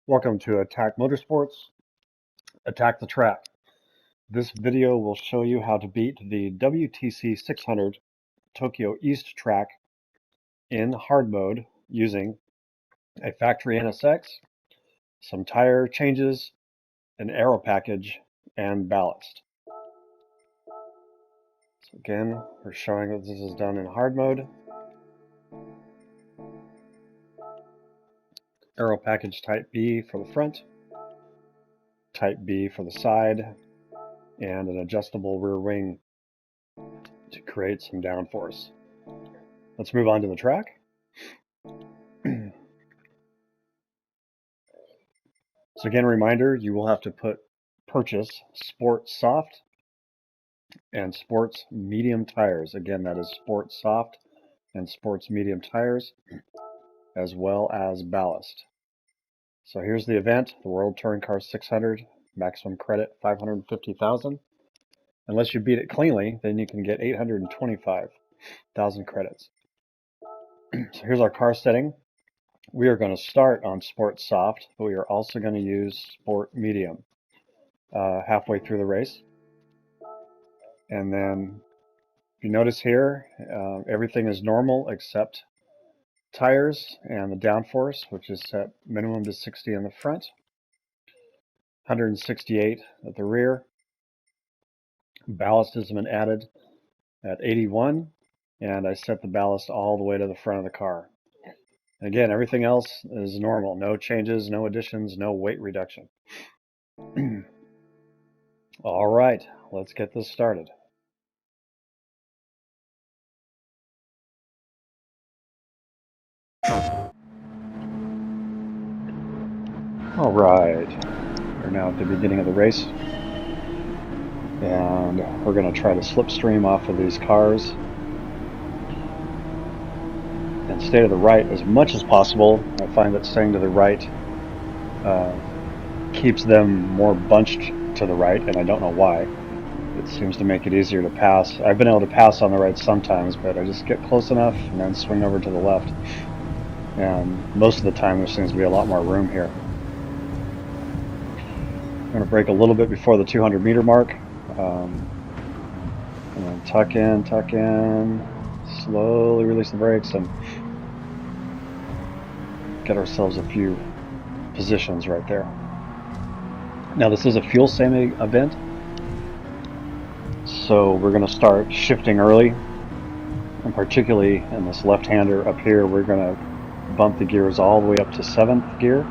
Welcome to Attack Motorsports, Attack the Track. This video will show you how to beat the WTC 600 Tokyo East track in hard mode using a factory NSX, some tire changes, an aero package, and ballast. So again, we're showing that this is done in hard mode. Aero package type B for the front, type B for the side, and an adjustable rear wing to create some downforce. Let's move on to the track. So again, a reminder, you will have to purchase Sport Soft and Sports Medium tires. Again, that is Sport Soft and Sports Medium tires, as well as ballast. So here's the event, the World Touring Car 600, maximum credit 550,000. Unless you beat it cleanly, then you can get 825,000 credits. So here's our car setting. We are going to start on Sport Soft, but we are also going to use Sport Medium halfway through the race. And then if you notice here, everything is normal except tires and the downforce, which is set minimum to 60 in the front, 168 at the rear. Ballast has been added at 81, and I set the ballast all the way to the front of the car. Again, everything else is normal. No changes, no additions, no weight reduction. All right, let's get this started. All right, we're now at the beginning of the race, and we're going to try to slipstream off of these cars and stay to the right as much as possible. I find that staying to the right keeps them more bunched to the right, and I don't know why. It seems to make it easier to pass. I've been able to pass on the right sometimes, but I just get close enough and then swing over to the left. And most of the time there seems to be a lot more room here. I'm going to brake a little bit before the 200 meter mark. And then tuck in, slowly release the brakes and get ourselves a few positions right there. Now this is a fuel saving event, so we're going to start shifting early, and particularly in this left-hander up here, we're going to bump the gears all the way up to 7th gear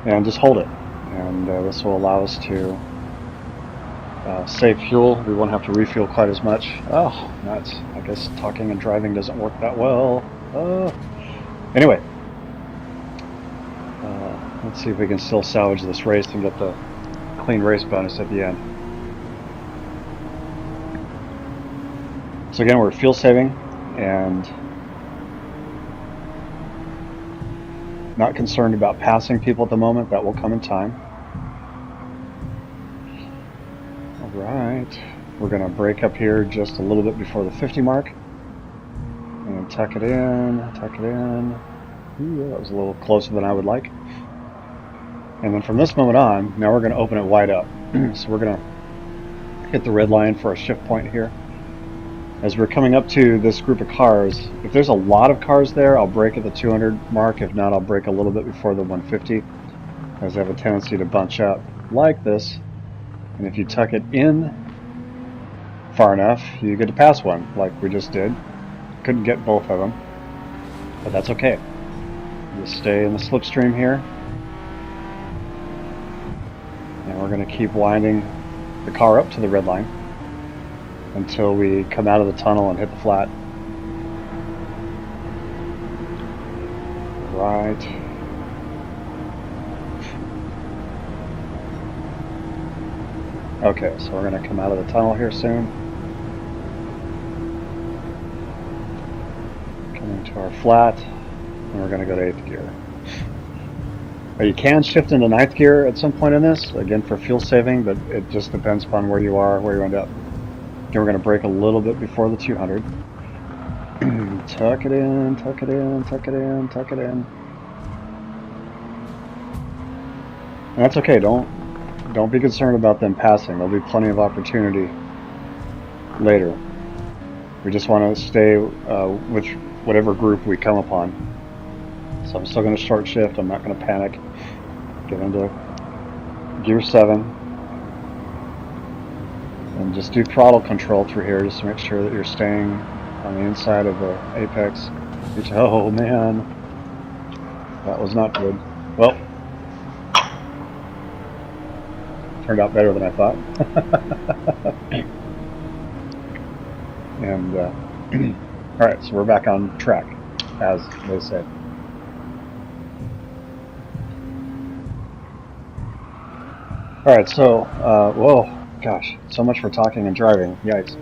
and just hold it, and this will allow us to save fuel. We won't have to refuel quite as much. Oh, nuts. I guess talking and driving doesn't work that well. Anyway, let's see if we can still salvage this race and get the clean race bonus at the end. So again, we're fuel saving and not concerned about passing people at the moment. That will come in time. Alright, we're going to brake up here just a little bit before the 50 mark and tuck it in. Ooh, that was a little closer than I would like. And then from this moment on, now we're going to open it wide up. So we're going to hit the red line for a shift point here. As we're coming up to this group of cars, if there's a lot of cars there, I'll brake at the 200 mark. If not, I'll brake a little bit before the 150, as I have a tendency to bunch up like this. And if you tuck it in far enough, you get to pass one, like we just did. Couldn't get both of them, but that's okay. Just stay in the slipstream here. And we're going to keep winding the car up to the red line until we come out of the tunnel and hit the flat. Right. Okay, so we're going to come out of the tunnel here soon. Coming to our flat, and we're going to go to 8th gear. You can shift into 9th gear at some point in this, again for fuel saving, but it just depends upon where you are, where you end up. Again, we're going to brake a little bit before the 200. Tuck it in. And that's okay. Don't be concerned about them passing. There'll be plenty of opportunity later. We just want to stay with whatever group we come upon. So I'm still going to short shift. I'm not going to panic. Get into gear 7. And just do throttle control through here just to make sure that you're staying on the inside of the apex. Oh man, that was not good. Well, turned out better than I thought. And alright, so we're back on track, as they say. Alright, so, whoa, gosh, so much for talking and driving, yikes.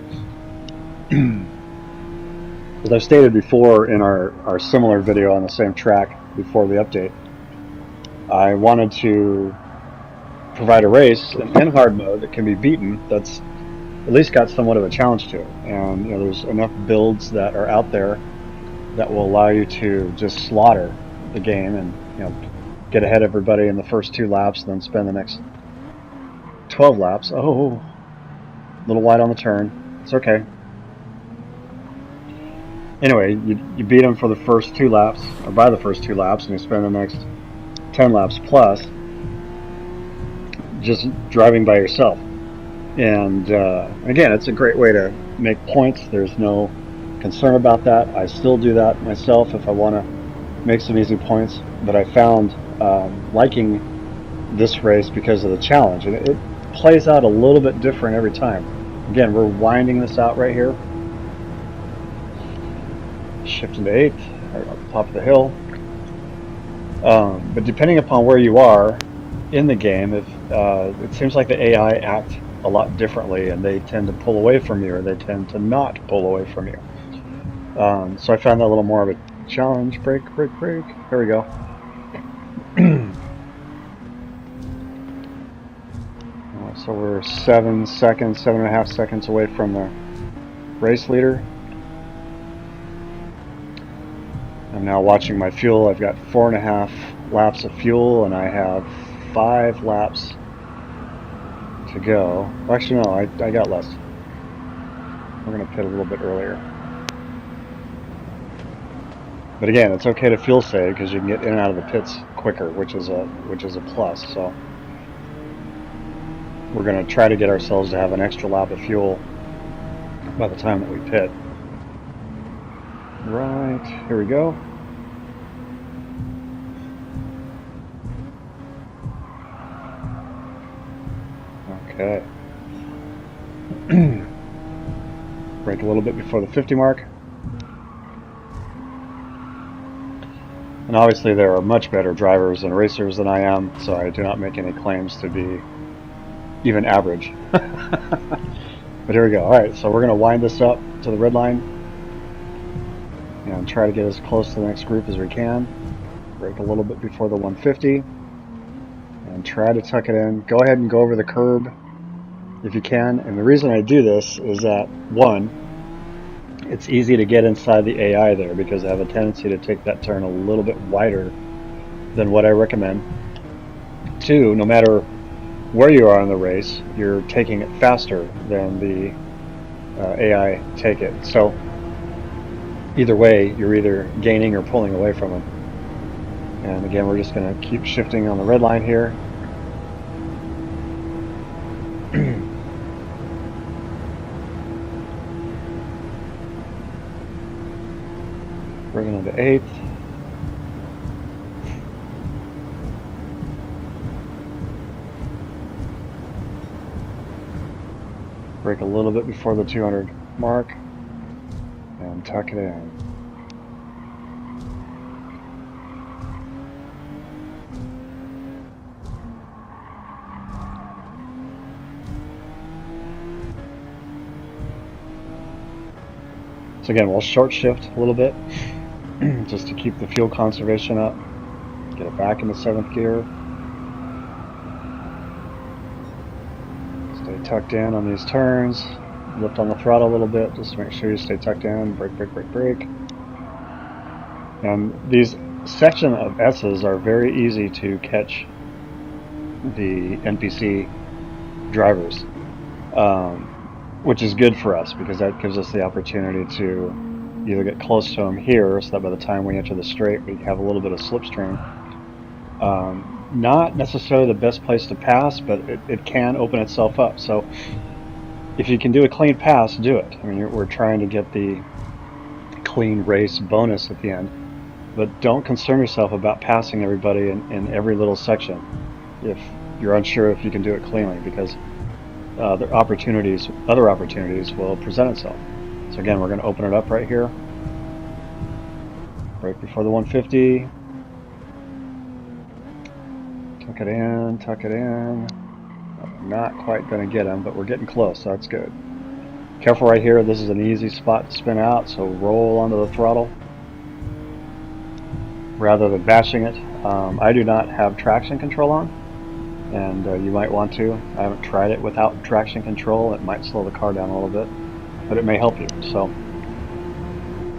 As I've stated before in our similar video on the same track before the update, I wanted to provide a race in hard mode that can be beaten, that's at least got somewhat of a challenge to it. And there's enough builds that are out there that will allow you to just slaughter the game and get ahead of everybody in the first 2 laps, and then spend the next 12 laps. Oh, a little wide on the turn. It's okay. Anyway, you beat them for the first 2 laps, or by the first 2 laps, and you spend the next 10 laps plus just driving by yourself. And again, it's a great way to make points. There's no concern about that. I still do that myself if I want to make some easy points. But I found liking this race because of the challenge. And it plays out a little bit different every time. Again, we're winding this out right here. Shifting to 8th, right on top of the hill. But depending upon where you are in the game, if it seems like the AI act a lot differently, and they tend to pull away from you, or they tend to not pull away from you. So I found that a little more of a challenge. Brake, brake, brake. Here we go. So we're 7.5 seconds away from the race leader. I'm now watching my fuel. I've got 4.5 laps of fuel, and I have 5 laps to go. Well, actually, no, I got less. We're going to pit a little bit earlier. But again, it's okay to fuel save because you can get in and out of the pits quicker, which is a plus. So we're going to try to get ourselves to have an extra lap of fuel by the time that we pit. Right, here we go. Okay. Brake a little bit before the 50 mark. And obviously there are much better drivers and racers than I am, so I do not make any claims to be even average. But here we go. Alright, so we're going to wind this up to the red line and try to get as close to the next group as we can. Brake a little bit before the 150 and try to tuck it in. Go ahead and go over the curb if you can. And the reason I do this is that, one, it's easy to get inside the AI there because I have a tendency to take that turn a little bit wider than what I recommend. Two, no matter where you are in the race, you're taking it faster than the AI take it. So either way, you're either gaining or pulling away from them. And again, we're just going to keep shifting on the red line here. Bringing into 8th. Brake a little bit before the 200 mark and tuck it in. So again, we'll short shift a little bit just to keep the fuel conservation up. Get it back into 7th gear. Stay tucked in on these turns. Lift on the throttle a little bit just to make sure you stay tucked in. Brake, brake, brake, brake. And these section of S's are very easy to catch the NPC drivers, which is good for us because that gives us the opportunity to either get close to them here, so that by the time we enter the straight, we have a little bit of slipstream. Not necessarily the best place to pass, but it can open itself up. So if you can do a clean pass, do it. I mean, we're trying to get the clean race bonus at the end, but don't concern yourself about passing everybody in every little section if you're unsure if you can do it cleanly, because other opportunities will present itself. So again, we're going to open it up right here, right before the 150. Tuck it in, tuck it in. Not quite going to get him, but we're getting close, so that's good. Careful right here, this is an easy spot to spin out, so roll onto the throttle rather than bashing it. I do not have traction control on, and you might want to. I haven't tried it without traction control. It might slow the car down a little bit, but it may help you. So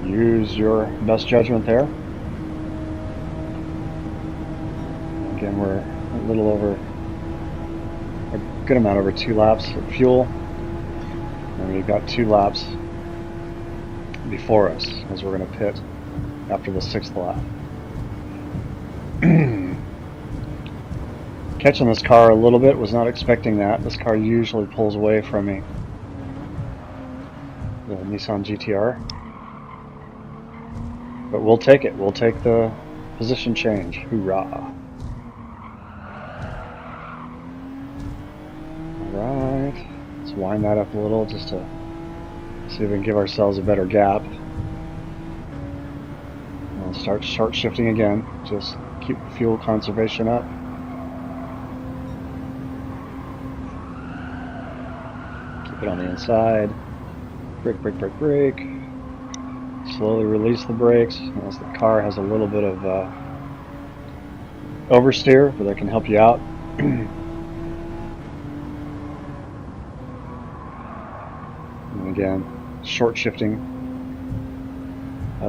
use your best judgment there. Again, we're a little over, a good amount over 2 laps of fuel, and we've got 2 laps before us as we're going to pit after the 6th lap. Catching this car a little bit, was not expecting that. This car usually pulls away from me. The Nissan GTR. But we'll take it. We'll take the position change. Hoorah. Alright. Let's wind that up a little just to see if we can give ourselves a better gap. We'll start short shifting again. Just keep fuel conservation up. Keep it on the inside. Brake, brake, brake, brake. Slowly release the brakes as the car has a little bit of oversteer, but that can help you out. And again, short shifting.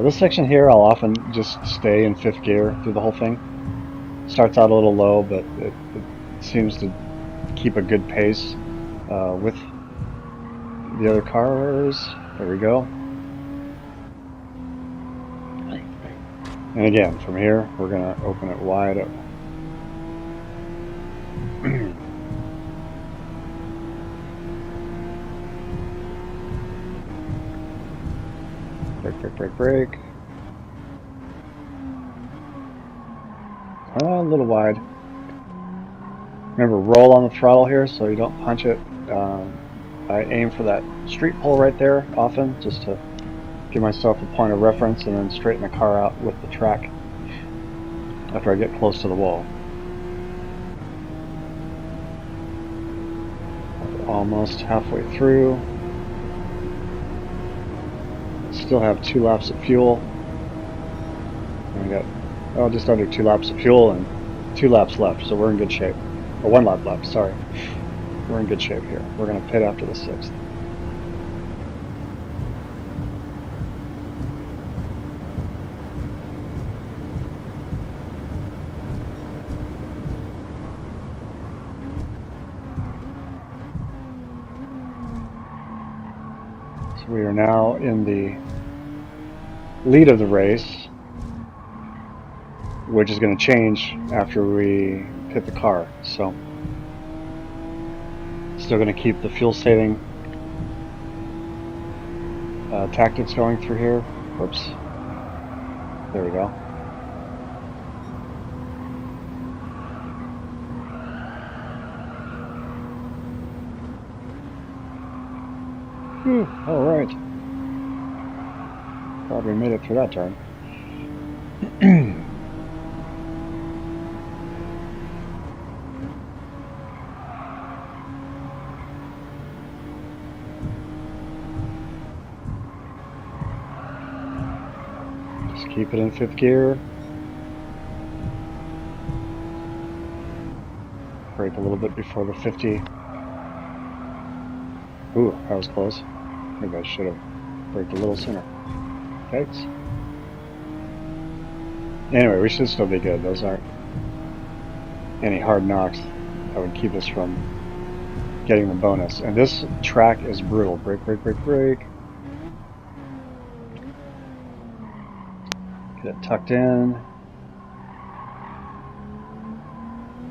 This section here, I'll often just stay in 5th gear through the whole thing. Starts out a little low, but it seems to keep a good pace with the other cars. There we go. And again, from here, we're going to open it wide up. Brake, brake, brake, brake. A little wide. Remember, roll on the throttle here so you don't punch it. I aim for that street pole right there often, just to give myself a point of reference, and then straighten the car out with the track after I get close to the wall. Almost halfway through. Still have 2 laps of fuel. And we got just under 2 laps of fuel and 2 laps left, so we're in good shape. Or 1 lap left, sorry. We're in good shape here. We're going to pit after the 6th. So we are now in the lead of the race, which is going to change after we pit the car. So still going to keep the fuel saving tactics going through here. Whoops. There we go. All right. Glad we made it through that turn. Just keep it in 5th gear. Brake a little bit before the 50. Ooh, that was close. Maybe I should have braked a little sooner. Thanks. Anyway, we should still be good. Those aren't any hard knocks. that would keep us from getting the bonus. And this track is brutal. Brake, brake, brake, brake. Get it tucked in.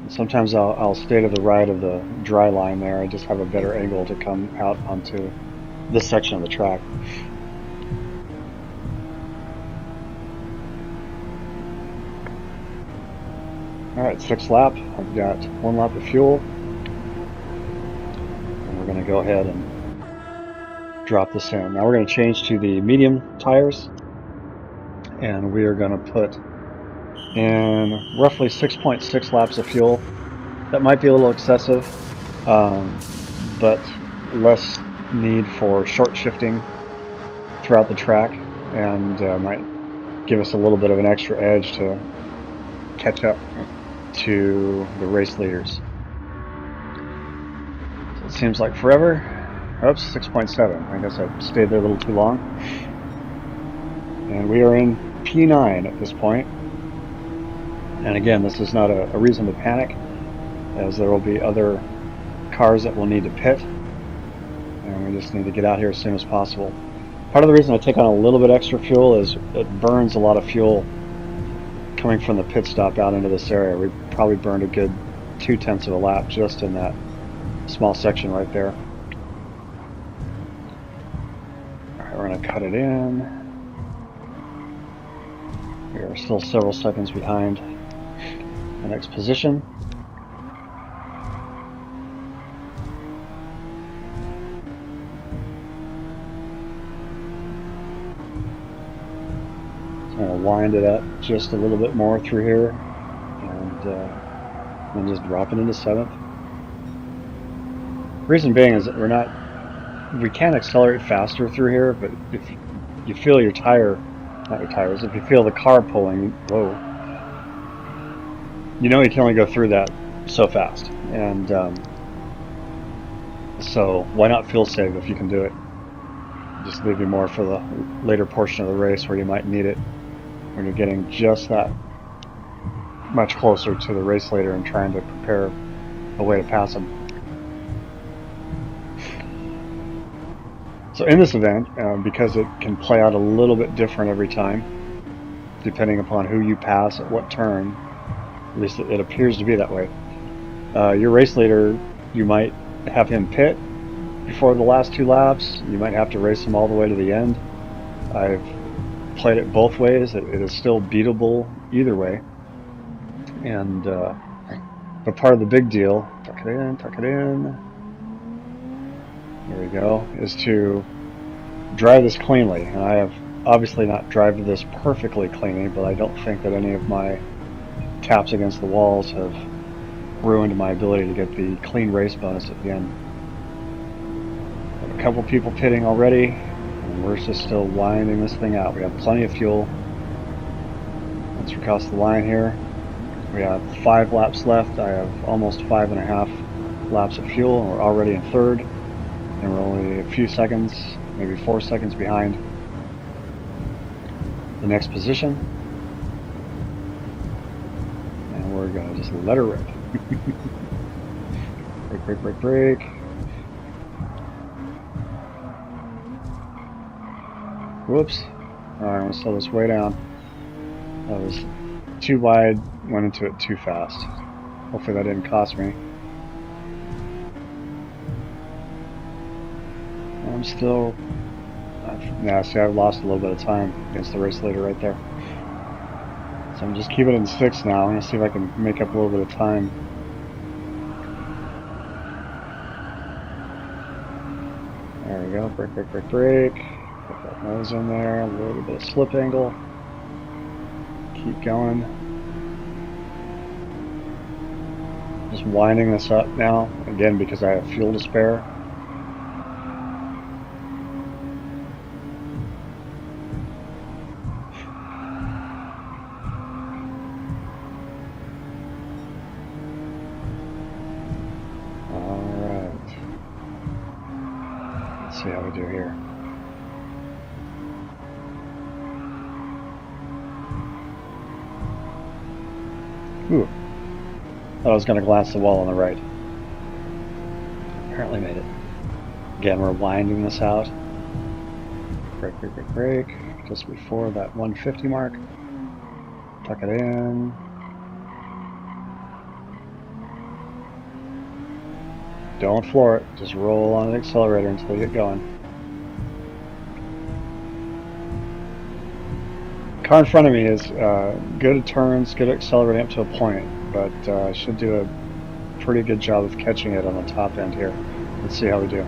And sometimes I'll stay to the right of the dry line there. I just have a better angle to come out onto this section of the track. Alright, 6th lap. I've got 1 lap of fuel. And we're going to go ahead and drop this in. Now we're going to change to the medium tires. And we are going to put in roughly 6.6 laps of fuel. That might be a little excessive, but less need for short shifting throughout the track, and might give us a little bit of an extra edge to catch up to the race leaders. So it seems like forever. Oops, 6.7. I guess I stayed there a little too long. And we are in P9 at this point. And again, this is not a reason to panic, as there will be other cars that will need to pit, and we just need to get out here as soon as possible. Part of the reason I take on a little bit extra fuel is it burns a lot of fuel coming from the pit stop out into this area. We probably burned a good 0.2 of a lap just in that small section right there. Alright, we're going to cut it in. We are still several seconds behind the next position. So I'm going to wind it up just a little bit more through here, and then just drop it into 7th. Reason being is that we can accelerate faster through here, but if you feel your tire, not your tires, if you feel the car pulling, whoa, you know you can only go through that so fast. And so why not fuel save if you can do it? Just leave you more for the later portion of the race where you might need it, when you're getting just that much closer to the race leader and trying to prepare a way to pass him. So in this event, because it can play out a little bit different every time, depending upon who you pass at what turn, at least it appears to be that way, your race leader, you might have him pit before the last 2 laps. You might have to race him all the way to the end. I've played it both ways. It is still beatable either way. And but part of the big deal, tuck it in, there we go, is to drive this cleanly. And I have obviously not driven this perfectly cleanly, but I don't think that any of my taps against the walls have ruined my ability to get the clean race bonus at the end. Got a couple people pitting already, and we're just still winding this thing out. We have plenty of fuel. Once we cross the line here, we have 5 laps left. I have almost 5.5 laps of fuel, and we're already in 3rd, and we're only a few seconds, maybe 4 seconds behind the next position. And we're gonna just let her rip. Brake, brake, brake, brake. Whoops. Alright, I'm gonna slow this way down. That was too wide, went into it too fast. Hopefully that didn't cost me. I'm still... see, I've lost a little bit of time against the race leader right there. So I'm just keeping it in 6 now. I'm going to see if I can make up a little bit of time. There we go. Brake, brake, brake, brake. Put that nose in there. A little bit of slip angle. Keep going. Just winding this up now. Again, because I have fuel to spare. See how we do here. Ooh. Thought I was going to glass the wall on the right. Apparently made it. Again, we're winding this out. Brake, brake, brake, brake. Just before that 150 mark. Tuck it in. Don't floor it. Just roll on the accelerator until you get going. Car in front of me is good at turns, good at accelerating up to a point, but should do a pretty good job of catching it on the top end here. Let's see how we do.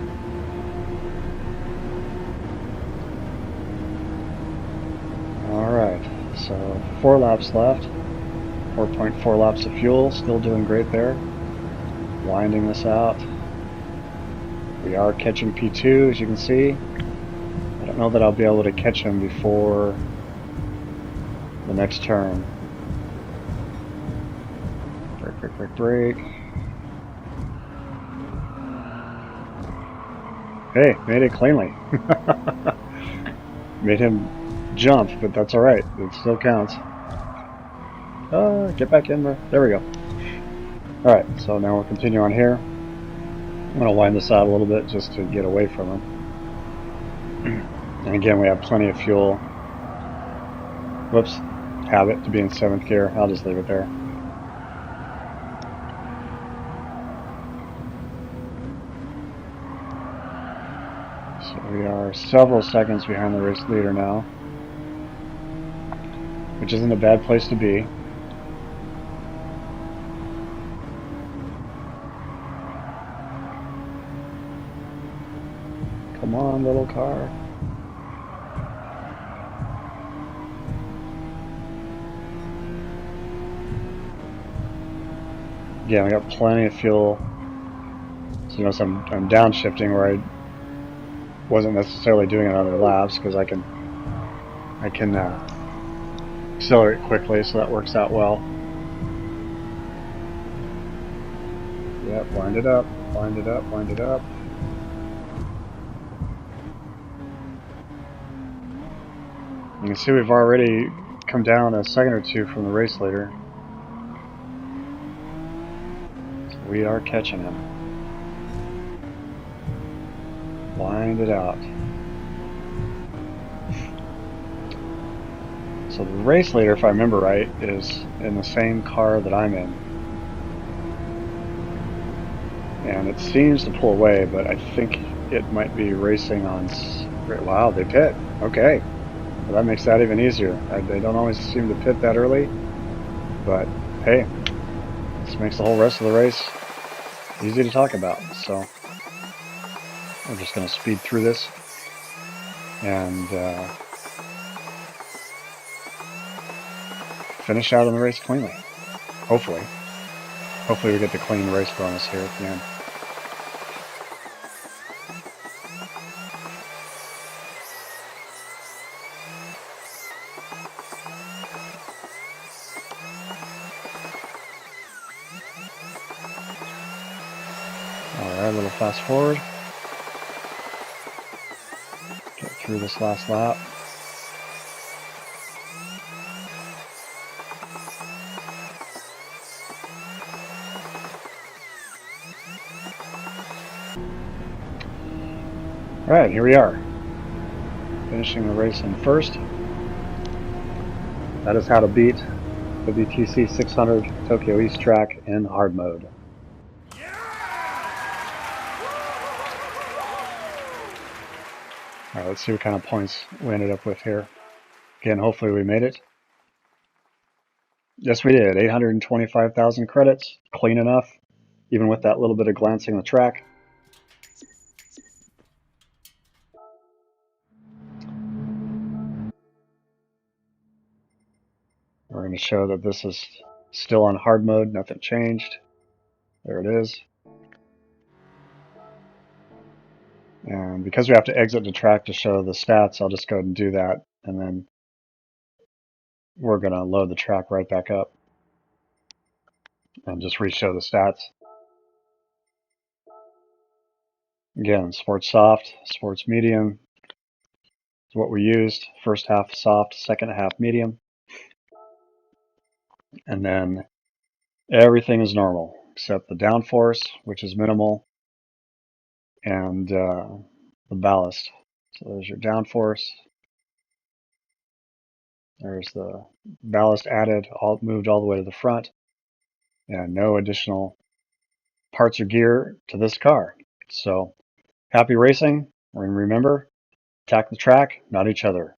Alright, so 4 laps left. 4.4 laps of fuel, still doing great there. Winding this out. We are catching P2, as you can see. I don't know that I'll be able to catch him before the next turn. Brake, brake, brake, brake. Hey, made it cleanly. Made him jump, but that's alright. It still counts. Get back in there. There we go. Alright, so now we'll continue on here. I'm going to wind this out a little bit just to get away from him. And again, we have plenty of fuel. Whoops. Habit to be in 7th gear. I'll just leave it there. So we are several seconds behind the race leader now, which isn't a bad place to be. Come on, little car. Yeah, we got plenty of fuel. So you notice I'm downshifting where I wasn't necessarily doing it on the laps because I can accelerate quickly, so that works out well. Yep, wind it up, wind it up, wind it up. You can see we've already come down a second or two from the race leader. So we are catching him. Wind it out. So the race leader, if I remember right, is in the same car that I'm in. And it seems to pull away, but I think it might be racing on... Wow, they pit. Okay. Well, that makes that even easier. They don't always seem to pit that early. But, hey, this makes the whole rest of the race easy to talk about. So, we're just going to speed through this. And finish out on the race cleanly. Hopefully. Hopefully we get the clean race bonus here at the end. Alright, a little fast forward. Get through this last lap. Alright, here we are. Finishing the race in first. That is how to beat WTC 600 Tokyo East track in hard mode. Alright, let's see what kind of points we ended up with here. Again, hopefully we made it. Yes, we did. 825,000 credits. Clean enough, even with that little bit of glancing the track. We're going to show that this is still on hard mode. Nothing changed. There it is. And because we have to exit the track to show the stats, I'll just go ahead and do that. And then we're going to load the track right back up and just re-show the stats. Again, sports soft, sports medium is what we used. First half soft, second half medium. And then everything is normal except the downforce, which is minimal. and the ballast. So there's your downforce. There's the ballast added, all moved all the way to the front, and no additional parts or gear to this car. So happy racing, and remember, attack the track, not each other.